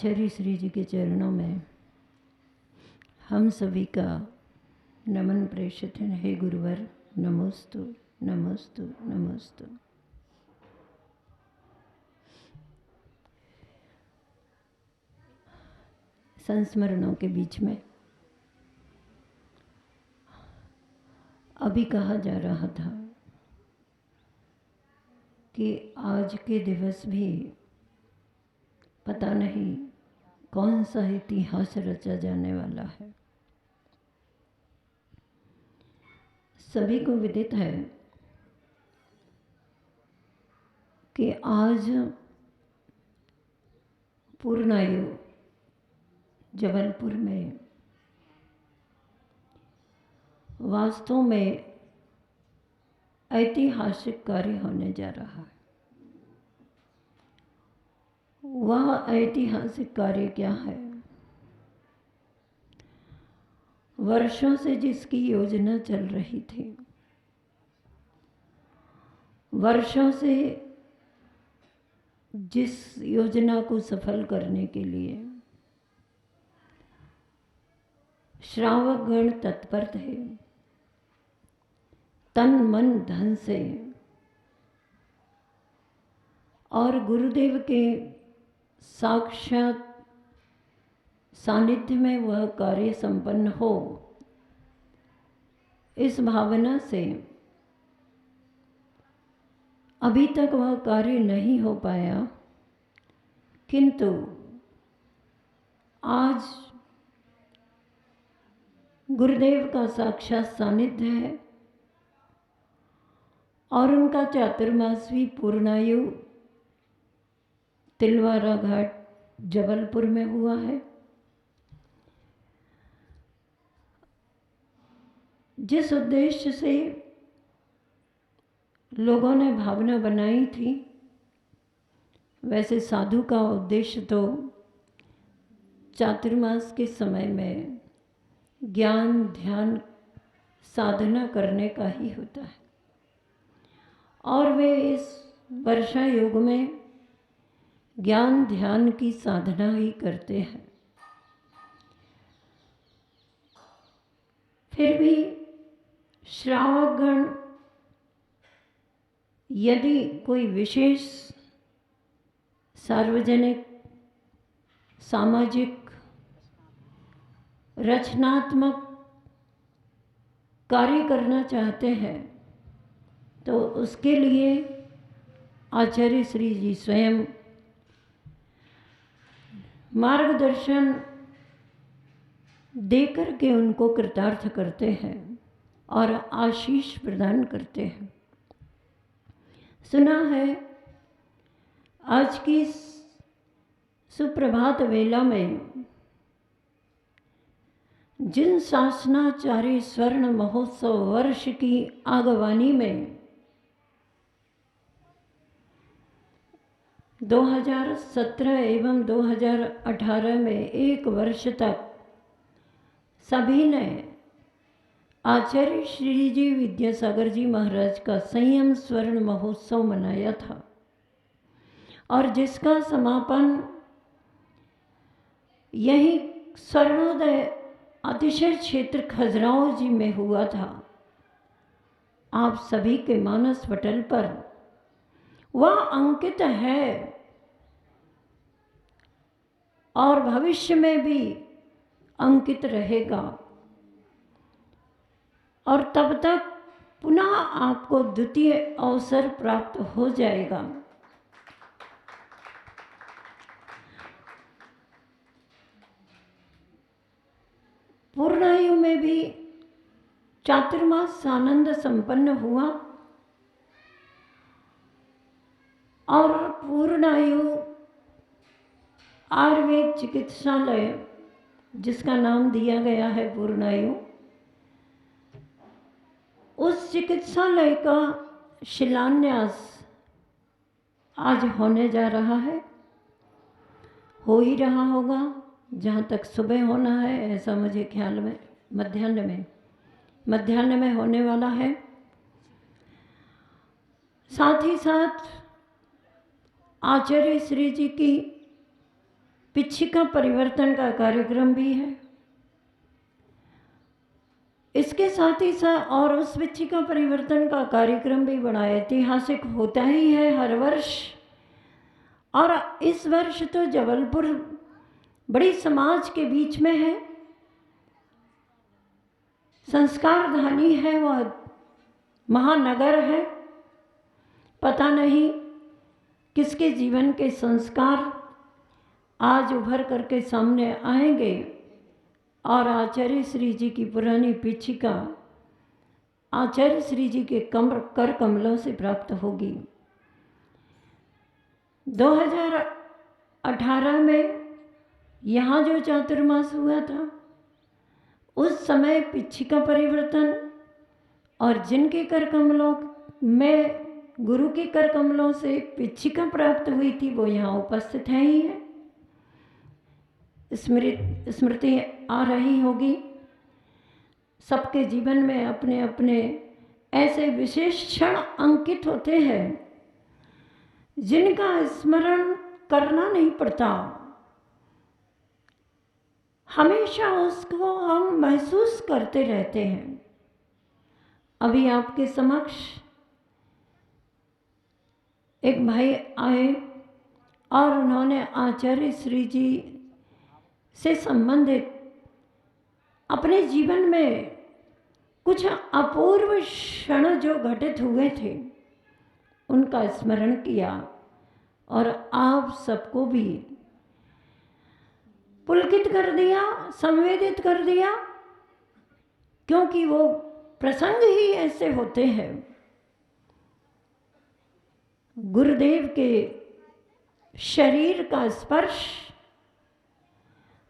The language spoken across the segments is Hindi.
आचार्य श्री जी के चरणों में हम सभी का नमन प्रेषित है। हे गुरुवर, नमोस्तु नमोस्तु नमोस्तु। संस्मरणों के बीच में अभी कहा जा रहा था कि आज के दिवस भी पता नहीं कौन सा इतिहास रचा जाने वाला है। सभी को विदित है कि आज पूर्णायु जबलपुर में वास्तव में ऐतिहासिक कार्य होने जा रहा है। वह ऐतिहासिक कार्य क्या है? वर्षों से जिसकी योजना चल रही थी, वर्षों से जिस योजना को सफल करने के लिए श्रावकगण तत्पर थे, तन मन धन से, और गुरुदेव के साक्षात सानिध्य में वह कार्य संपन्न हो, इस भावना से अभी तक वह कार्य नहीं हो पाया। किंतु आज गुरुदेव का साक्षात सानिध्य है और उनका चातुर्मासवी पूर्णायु तिलवारा घाट जबलपुर में हुआ है। जिस उद्देश्य से लोगों ने भावना बनाई थी, वैसे साधु का उद्देश्य तो चातुर्मास के समय में ज्ञान ध्यान साधना करने का ही होता है, और वे इस वर्षा युग में ज्ञान ध्यान की साधना ही करते हैं। फिर भी श्रावकगण यदि कोई विशेष सार्वजनिक सामाजिक रचनात्मक कार्य करना चाहते हैं, तो उसके लिए आचार्य श्री जी स्वयं मार्गदर्शन देकर के उनको कृतार्थ करते हैं और आशीष प्रदान करते हैं। सुना है आज की सुप्रभात वेला में जिन शासनाचार्य स्वर्ण महोत्सव वर्ष की आगवानी में 2017 एवं 2018 में एक वर्ष तक सभी ने आचार्य श्री जी विद्यासागर जी महाराज का संयम स्वर्ण महोत्सव मनाया था, और जिसका समापन यही स्वर्णोदय अतिशय क्षेत्र खजुराहो जी में हुआ था। आप सभी के मानस पटल पर वह अंकित है और भविष्य में भी अंकित रहेगा, और तब तक पुनः आपको द्वितीय अवसर प्राप्त हो जाएगा। पूर्णायु में भी चातुर्मास आनंद संपन्न हुआ, और पूर्णायु आयुर्वेद चिकित्सालय, जिसका नाम दिया गया है पूर्णायु, उस चिकित्सालय का शिलान्यास आज होने जा रहा है। हो ही रहा होगा, जहाँ तक सुबह होना है ऐसा मुझे ख्याल में मध्याह्न में होने वाला है। साथ ही साथ आचार्य श्री जी की पिच्छिका परिवर्तन का कार्यक्रम भी है। इसके साथ ही साथ और उस पिच्छिका परिवर्तन का कार्यक्रम भी बड़ा ऐतिहासिक होता ही है हर वर्ष। और इस वर्ष तो जबलपुर बड़ी समाज के बीच में है, संस्कार धानी है, वह महानगर है। पता नहीं किसके जीवन के संस्कार आज उभर करके सामने आएंगे और आचार्य श्री जी की पुरानी पिच्छिका आचार्य श्री जी के कर कमलों से प्राप्त होगी। 2018 में यहाँ जो चातुर्मास हुआ था उस समय पिच्छिका परिवर्तन और जिनके कर कमलों में गुरु के कर कमलों से पिच्छिका प्राप्त हुई थी वो यहाँ उपस्थित हैं ही है। स्मृति आ रही होगी। सबके जीवन में अपने अपने ऐसे विशेष क्षण अंकित होते हैं जिनका स्मरण करना नहीं पड़ता, हमेशा उसको हम महसूस करते रहते हैं। अभी आपके समक्ष एक भाई आए और उन्होंने आचार्य श्री जी से संबंधित अपने जीवन में कुछ अपूर्व क्षण जो घटित हुए थे उनका स्मरण किया और आप सबको भी पुलकित कर दिया, संवेदित कर दिया, क्योंकि वो प्रसंग ही ऐसे होते हैं। गुरुदेव के शरीर का स्पर्श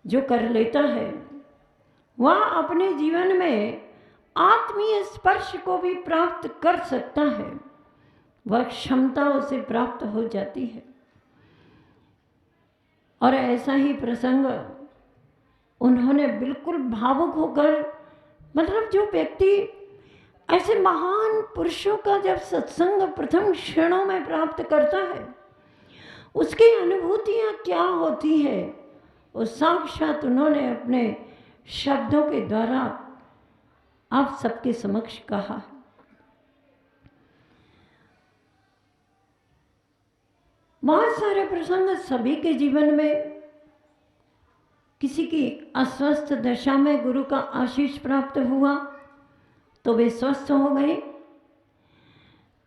जो कर लेता है वह अपने जीवन में आत्मीय स्पर्श को भी प्राप्त कर सकता है, वह क्षमता उसे प्राप्त हो जाती है। और ऐसा ही प्रसंग उन्होंने बिल्कुल भावुक होकर, मतलब जो व्यक्ति ऐसे महान पुरुषों का जब सत्संग प्रथम क्षणों में प्राप्त करता है उसकी अनुभूतियाँ क्या होती है वो साक्षात उन्होंने अपने शब्दों के द्वारा आप सबके समक्ष कहा। बहुत सारे प्रसंग सभी के जीवन में, किसी की अस्वस्थ दशा में गुरु का आशीष प्राप्त हुआ तो वे स्वस्थ हो गए,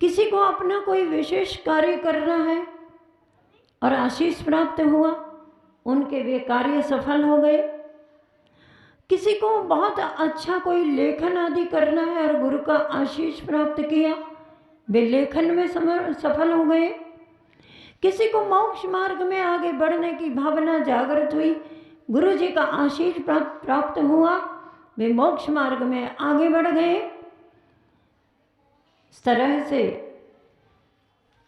किसी को अपना कोई विशेष कार्य करना है और आशीष प्राप्त हुआ, उनके वे कार्य सफल हो गए, किसी को बहुत अच्छा कोई लेखन आदि करना है और गुरु का आशीष प्राप्त किया, वे लेखन में सफल हो गए, किसी को मोक्ष मार्ग में आगे बढ़ने की भावना जागृत हुई, गुरु जी का आशीष प्राप्त हुआ, वे मोक्ष मार्ग में आगे बढ़ गए। इस तरह से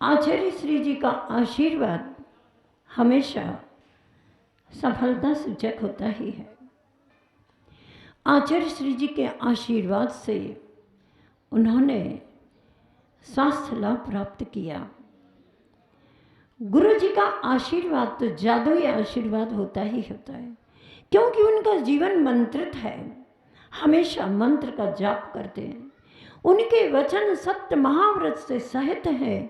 आचार्य श्री जी का आशीर्वाद हमेशा सफलता सूचक होता ही है। आचार्य श्री जी के आशीर्वाद से उन्होंने स्वास्थ्य लाभ प्राप्त किया। गुरु जी का आशीर्वाद तो जादुई आशीर्वाद होता ही होता है, क्योंकि उनका जीवन मंत्रित है, हमेशा मंत्र का जाप करते हैं, उनके वचन सत्य महाव्रत से सहित है।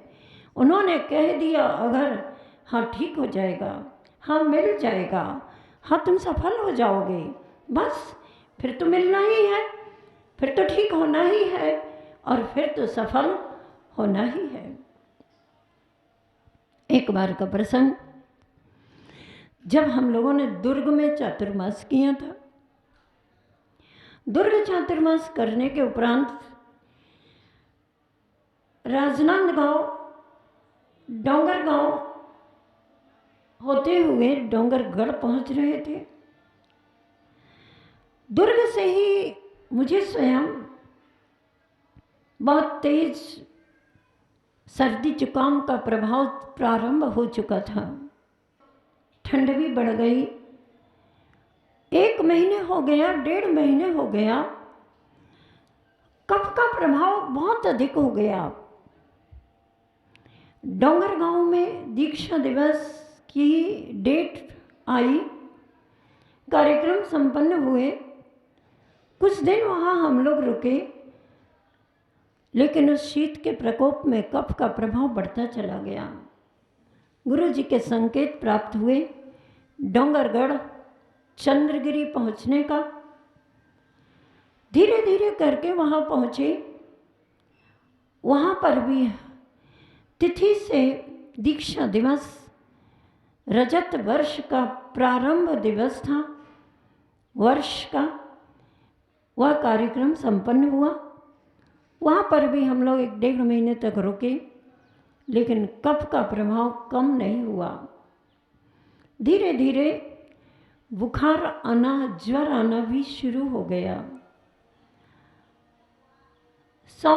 उन्होंने कह दिया अगर हाँ ठीक हो जाएगा, हाँ मिल जाएगा, हाँ तुम सफल हो जाओगे, बस फिर तो मिलना ही है, फिर तो ठीक होना ही है और फिर तो सफल होना ही है। एक बार का प्रसंग, जब हम लोगों ने दुर्ग में चातुर्मास किया था, दुर्ग चातुर्मास करने के उपरांत राजनांदगांव डोंगरगांव होते हुए डोंगरगढ़ पहुंच रहे थे। दुर्ग से ही मुझे स्वयं बहुत तेज सर्दी जुकाम का प्रभाव प्रारंभ हो चुका था, ठंड भी बढ़ गई। 1 महीने हो गया, 1.5 महीने हो गया, कफ का प्रभाव बहुत अधिक हो गया। डोंगरगांव में दीक्षा दिवस की डेट आई, कार्यक्रम संपन्न हुए। कुछ दिन वहाँ हम लोग रुके, लेकिन उस शीत के प्रकोप में कफ का प्रभाव बढ़ता चला गया। गुरु जी के संकेत प्राप्त हुए डोंगरगढ़ चंद्रगिरी पहुँचने का। धीरे धीरे करके वहाँ पहुँचे। वहाँ पर भी तिथि से दीक्षा दिवस, रजत वर्ष का प्रारंभ दिवस था वर्ष का, वह कार्यक्रम संपन्न हुआ। वहाँ पर भी हम लोग 1-1.5 महीने तक रुके, लेकिन कफ का प्रभाव कम नहीं हुआ। धीरे धीरे बुखार आना, ज्वर आना भी शुरू हो गया। 100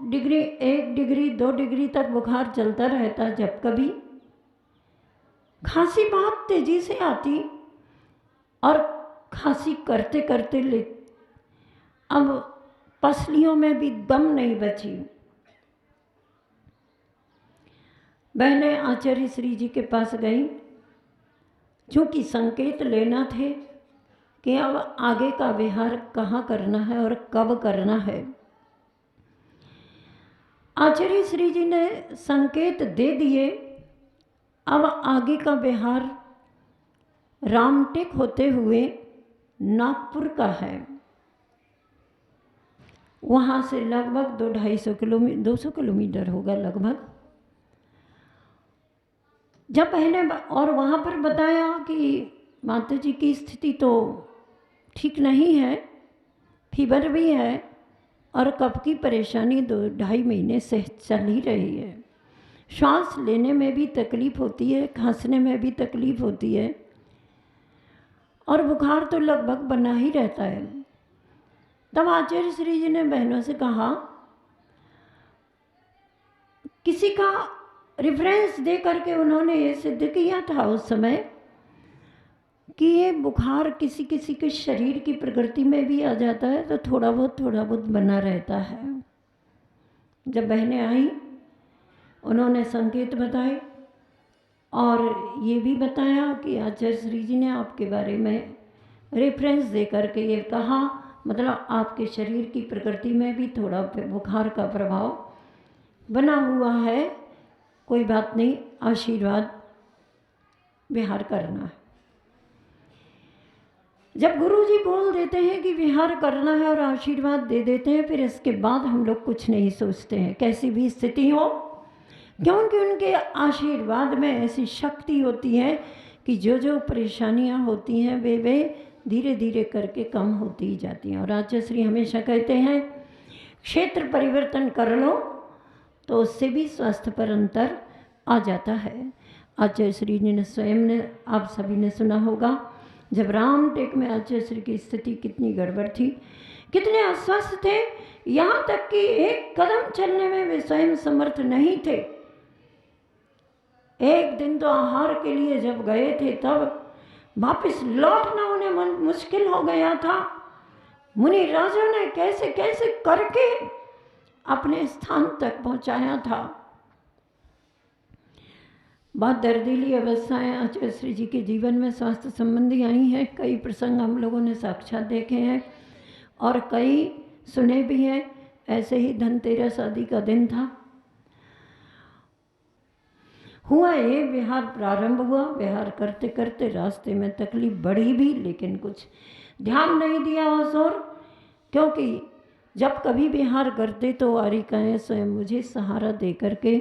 डिग्री, 1 डिग्री, 2 डिग्री तक बुखार चलता रहता। जब कभी खांसी बहुत तेजी से आती और खांसी करते करते अब पसलियों में भी दम नहीं बची। बहनें आचार्य श्री जी के पास गई, चूँकि संकेत लेना थे कि अब आगे का विहार कहाँ करना है और कब करना है। आचार्य श्री जी ने संकेत दे दिए। अब आगे का विहार रामटेक होते हुए नागपुर का है। वहाँ से लगभग 200 किलोमीटर होगा लगभग। जब बहने और वहाँ पर बताया कि माता जी की स्थिति तो ठीक नहीं है, फीवर भी है और कफ की परेशानी 2-2.5 महीने से चल ही रही है। श्वास लेने में भी तकलीफ़ होती है, खांसने में भी तकलीफ़ होती है और बुखार तो लगभग बना ही रहता है। तब आचार्य श्री जी ने बहनों से कहा, किसी का रेफरेंस दे करके उन्होंने ये सिद्ध किया था उस समय कि ये बुखार किसी किसी के शरीर की प्रकृति में भी आ जाता है, तो थोड़ा बहुत बना रहता है। जब बहनें आई, उन्होंने संकेत बताए और ये भी बताया कि आचार्य श्री जी ने आपके बारे में रेफरेंस दे करके ये कहा, मतलब आपके शरीर की प्रकृति में भी थोड़ा बुखार का प्रभाव बना हुआ है, कोई बात नहीं, आशीर्वाद विहार करना है। जब गुरु जी बोल देते हैं कि विहार करना है और आशीर्वाद दे देते हैं, फिर इसके बाद हम लोग कुछ नहीं सोचते हैं, कैसी भी स्थिति हो, क्योंकि उनके आशीर्वाद में ऐसी शक्ति होती है कि जो जो परेशानियां होती हैं वे धीरे धीरे करके कम होती ही जाती हैं। और आचार्य श्री हमेशा कहते हैं, क्षेत्र परिवर्तन कर लो तो उससे भी स्वास्थ्य पर अंतर आ जाता है। आचार्य श्री जी ने स्वयं ने, आप सभी ने सुना होगा, जब रामटेक में आचार्य श्री की स्थिति कितनी गड़बड़ थी, कितने अस्वस्थ थे, यहाँ तक कि एक कदम चलने में वे स्वयं समर्थ नहीं थे। एक दिन तो आहार के लिए जब गए थे तब वापस लौटना उन्हें मुश्किल हो गया था। मुनि राजा ने कैसे कैसे करके अपने स्थान तक पहुंचाया था। बहुत दर्दीली अवस्थाएं आचार्य श्री जी के जीवन में स्वास्थ्य संबंधी आई हैं। कई प्रसंग हम लोगों ने साक्षात देखे हैं और कई सुने भी हैं। ऐसे ही धनतेरस आदि का दिन था, हुआ ये विहार प्रारंभ हुआ। विहार करते करते रास्ते में तकलीफ बढ़ी भी, लेकिन कुछ ध्यान नहीं दिया उस ओर, क्योंकि जब कभी विहार करते तो वारिकाएँ स्वयं मुझे सहारा दे करके,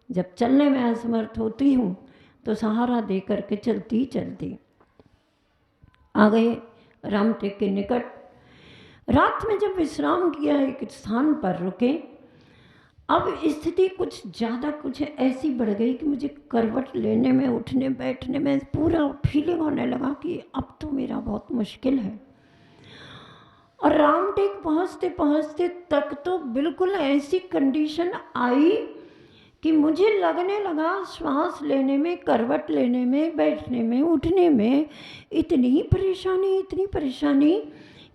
जब चलने में असमर्थ होती हूँ तो सहारा दे करके चलती चलती आ गए रामटेक के निकट। रात में जब विश्राम किया, एक स्थान पर रुके। अब स्थिति कुछ ज़्यादा कुछ ऐसी बढ़ गई कि मुझे करवट लेने में, उठने बैठने में पूरा फीलिंग होने लगा कि अब तो मेरा बहुत मुश्किल है। और रामटेक पहुँचते पहुँचते तक तो बिल्कुल ऐसी कंडीशन आई कि मुझे लगने लगा श्वास लेने में, करवट लेने में, बैठने में, उठने में इतनी परेशानी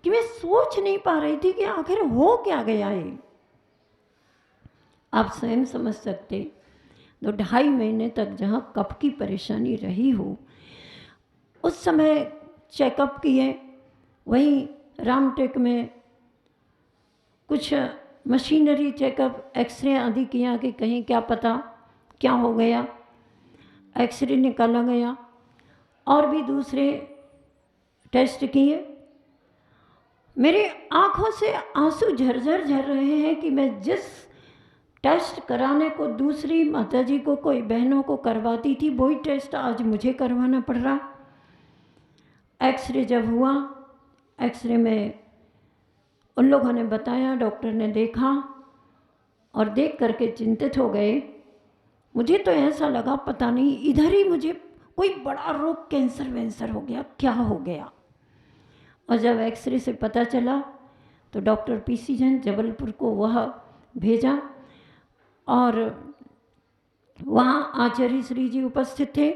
कि मैं सोच नहीं पा रही थी कि आखिर हो क्या गया है। आप स्वयं समझ सकते, 2-2.5 महीने तक जहाँ कफ की परेशानी रही हो, उस समय चेकअप किए, वहीं रामटेक में कुछ मशीनरी चेकअप, एक्सरे आदि किया कि कहीं क्या पता क्या हो गया। एक्सरे निकाला गया और भी दूसरे टेस्ट किए। मेरे आंखों से आंसू झरझर झर रहे हैं कि मैं जिस टेस्ट कराने को दूसरी माताजी को, कोई बहनों को करवाती थी, वही टेस्ट आज मुझे करवाना पड़ रहा। एक्सरे जब हुआ, एक्सरे में उन लोगों ने बताया, डॉक्टर ने देखा और देख करके चिंतित हो गए। मुझे तो ऐसा लगा पता नहीं इधर ही मुझे कोई बड़ा रोग, कैंसर वैंसर हो गया, क्या हो गया। और जब एक्सरे से पता चला तो डॉक्टर पीसी जैन जबलपुर को वह भेजा और वहाँ आचार्य श्री जी उपस्थित थे।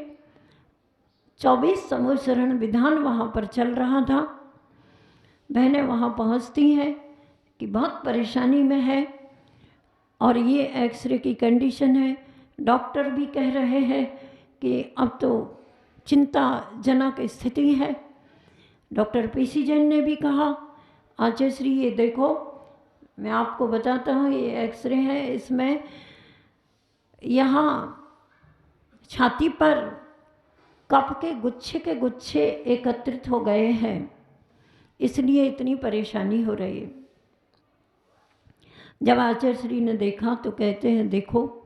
24 समूह शरण विधान वहाँ पर चल रहा था। बहनें वहाँ पहुँचती हैं कि बहुत परेशानी में है और ये एक्सरे की कंडीशन है। डॉक्टर भी कह रहे हैं कि अब तो चिंताजनक स्थिति है। डॉक्टर पीसी जैन ने भी कहा, आचार्य श्री ये देखो, मैं आपको बताता हूँ, ये एक्सरे है, इसमें यहाँ छाती पर कफ के गुच्छे एकत्रित हो गए हैं, इसलिए इतनी परेशानी हो रही है। जब आचार्य श्री ने देखा तो कहते हैं, देखो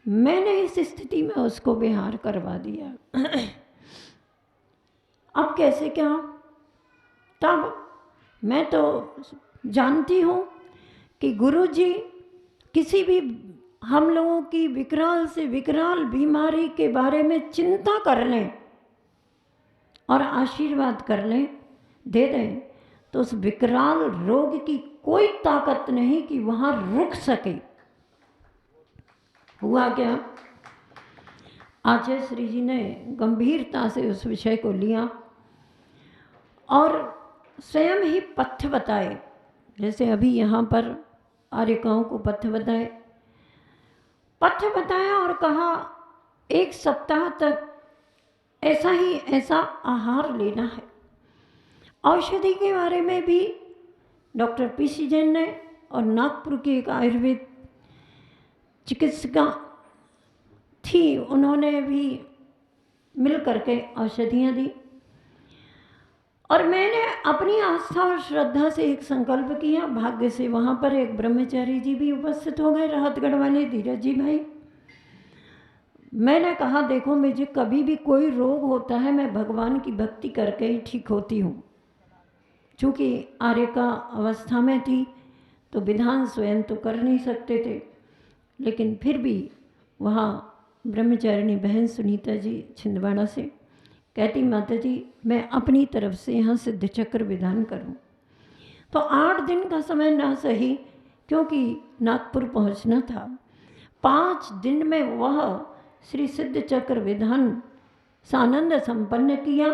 मैंने इस स्थिति में उसको बिहार करवा दिया, अब कैसे क्या। तब मैं तो जानती हूँ कि गुरुजी किसी भी हम लोगों की विकराल से विकराल बीमारी के बारे में चिंता कर लें और आशीर्वाद कर लें, दे दें, तो उस विकराल रोग की कोई ताकत नहीं कि वहाँ रुक सके। हुआ क्या, आचार्य श्री जी ने गंभीरता से उस विषय को लिया और स्वयं ही पथ्य बताए। जैसे अभी यहाँ पर आर्यकाओं को पथ्य बताया और कहा 1 सप्ताह तक ऐसा आहार लेना है। औषधि के बारे में भी डॉक्टर पीसी जैन ने और नागपुर की एक आयुर्वेद चिकित्सिका थी, उन्होंने भी मिल करके औषधियाँ दी। और मैंने अपनी आस्था और श्रद्धा से एक संकल्प किया। भाग्य से वहाँ पर एक ब्रह्मचारी जी भी उपस्थित हो गए, राहतगढ़ वाले धीरज जी भाई। मैंने कहा, देखो मुझे कभी भी कोई रोग होता है, मैं भगवान की भक्ति करके ही ठीक होती हूँ। चूँकि आर्य का अवस्था में थी तो विधान स्वयं तो कर नहीं सकते थे, लेकिन फिर भी वहाँ ब्रह्मचारिणी बहन सुनीता जी छिंदवाड़ा से कहती, माता जी मैं अपनी तरफ से यहाँ सिद्ध चक्र विधान करूँ। तो 8 दिन का समय ना सही, क्योंकि नागपुर पहुँचना था। 5 दिन में वह श्री सिद्ध चक्र विधान सानंद संपन्न किया।